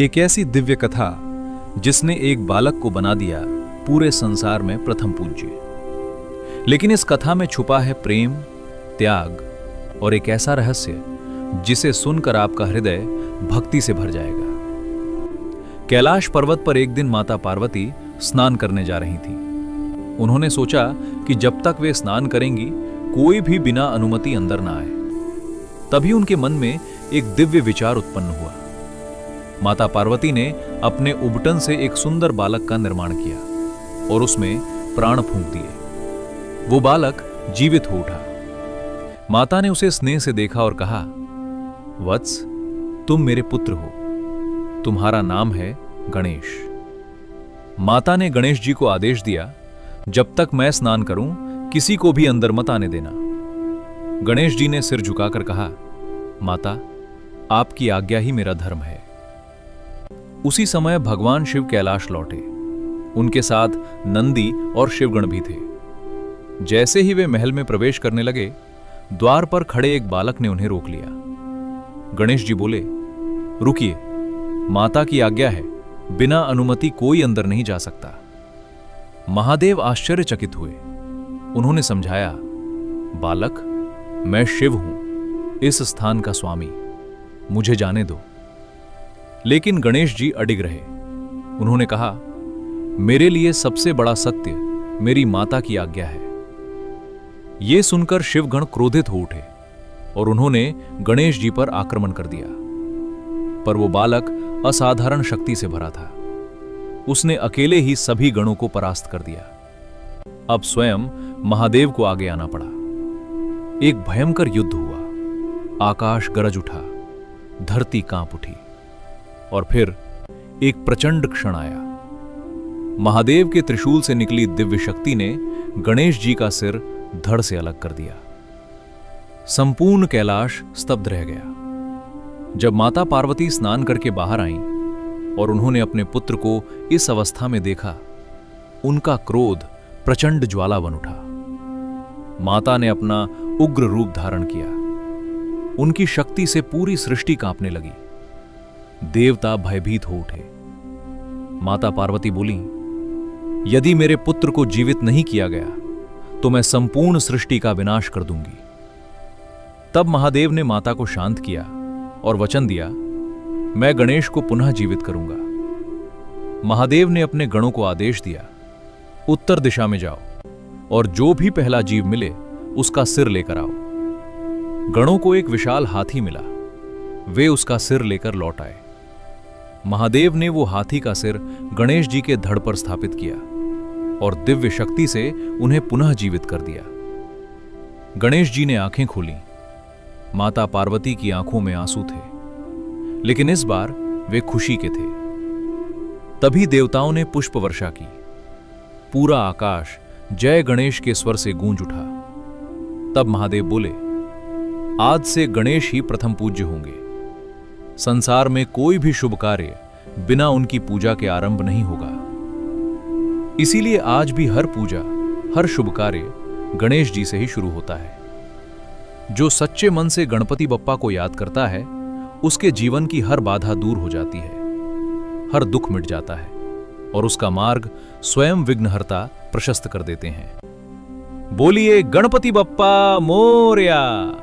एक ऐसी दिव्य कथा जिसने एक बालक को बना दिया पूरे संसार में प्रथम पूज्य। लेकिन इस कथा में छुपा है प्रेम, त्याग और एक ऐसा रहस्य जिसे सुनकर आपका हृदय भक्ति से भर जाएगा। कैलाश पर्वत पर एक दिन माता पार्वती स्नान करने जा रही थी। उन्होंने सोचा कि जब तक वे स्नान करेंगी कोई भी बिना अनुमति अंदर ना आए। तभी उनके मन में एक दिव्य विचार उत्पन्न हुआ। माता पार्वती ने अपने उबटन से एक सुंदर बालक का निर्माण किया और उसमें प्राण फूंक दिए। वो बालक जीवित हो उठा। माता ने उसे स्नेह से देखा और कहा, वत्स, तुम मेरे पुत्र हो। तुम्हारा नाम है गणेश। माता ने गणेश जी को आदेश दिया, जब तक मैं स्नान करूं किसी को भी अंदर मत आने देना। गणेश जी ने सिर झुकाकर कहा, माता, आपकी आज्ञा ही मेरा धर्म है। उसी समय भगवान शिव कैलाश लौटे। उनके साथ नंदी और शिवगण भी थे। जैसे ही वे महल में प्रवेश करने लगे, द्वार पर खड़े एक बालक ने उन्हें रोक लिया। गणेश जी बोले, रुकिए, माता की आज्ञा है, बिना अनुमति कोई अंदर नहीं जा सकता। महादेव आश्चर्यचकित हुए। उन्होंने समझाया, बालक, मैं शिव हूं, इस स्थान का स्वामी, मुझे जाने दो। लेकिन गणेश जी अडिग रहे। उन्होंने कहा, मेरे लिए सबसे बड़ा सत्य मेरी माता की आज्ञा है। यह सुनकर शिवगण क्रोधित हो उठे और उन्होंने गणेश जी पर आक्रमण कर दिया। पर वो बालक असाधारण शक्ति से भरा था। उसने अकेले ही सभी गणों को परास्त कर दिया। अब स्वयं महादेव को आगे आना पड़ा। एक भयंकर युद्ध हुआ। आकाश गरज उठा, धरती कांप उठी और फिर एक प्रचंड क्षण आया। महादेव के त्रिशूल से निकली दिव्य शक्ति ने गणेश जी का सिर धड़ से अलग कर दिया। संपूर्ण कैलाश स्तब्ध रह गया। जब माता पार्वती स्नान करके बाहर आईं और उन्होंने अपने पुत्र को इस अवस्था में देखा, उनका क्रोध प्रचंड ज्वाला बन उठा। माता ने अपना उग्र रूप धारण किया। उनकी शक्ति से पूरी सृष्टि कांपने लगी। देवता भयभीत हो उठे। माता पार्वती बोली, यदि मेरे पुत्र को जीवित नहीं किया गया तो मैं संपूर्ण सृष्टि का विनाश कर दूंगी। तब महादेव ने माता को शांत किया और वचन दिया, मैं गणेश को पुनः जीवित करूंगा। महादेव ने अपने गणों को आदेश दिया, उत्तर दिशा में जाओ और जो भी पहला जीव मिले उसका सिर लेकर आओ। गणों को एक विशाल हाथी मिला। वे उसका सिर लेकर लौट आए। महादेव ने वो हाथी का सिर गणेश जी के धड़ पर स्थापित किया और दिव्य शक्ति से उन्हें पुनः जीवित कर दिया। गणेश जी ने आंखें खोली। माता पार्वती की आंखों में आंसू थे, लेकिन इस बार वे खुशी के थे। तभी देवताओं ने पुष्प वर्षा की। पूरा आकाश जय गणेश के स्वर से गूंज उठा। तब महादेव बोले, आज से गणेश ही प्रथम पूज्य होंगे। संसार में कोई भी शुभ कार्य बिना उनकी पूजा के आरंभ नहीं होगा। इसीलिए आज भी हर पूजा, हर शुभ कार्य गणेश जी से ही शुरू होता है। जो सच्चे मन से गणपति बप्पा को याद करता है, उसके जीवन की हर बाधा दूर हो जाती है, हर दुख मिट जाता है और उसका मार्ग स्वयं विघ्नहर्ता प्रशस्त कर देते हैं। बोलिए गणपति बप्पा मोरया।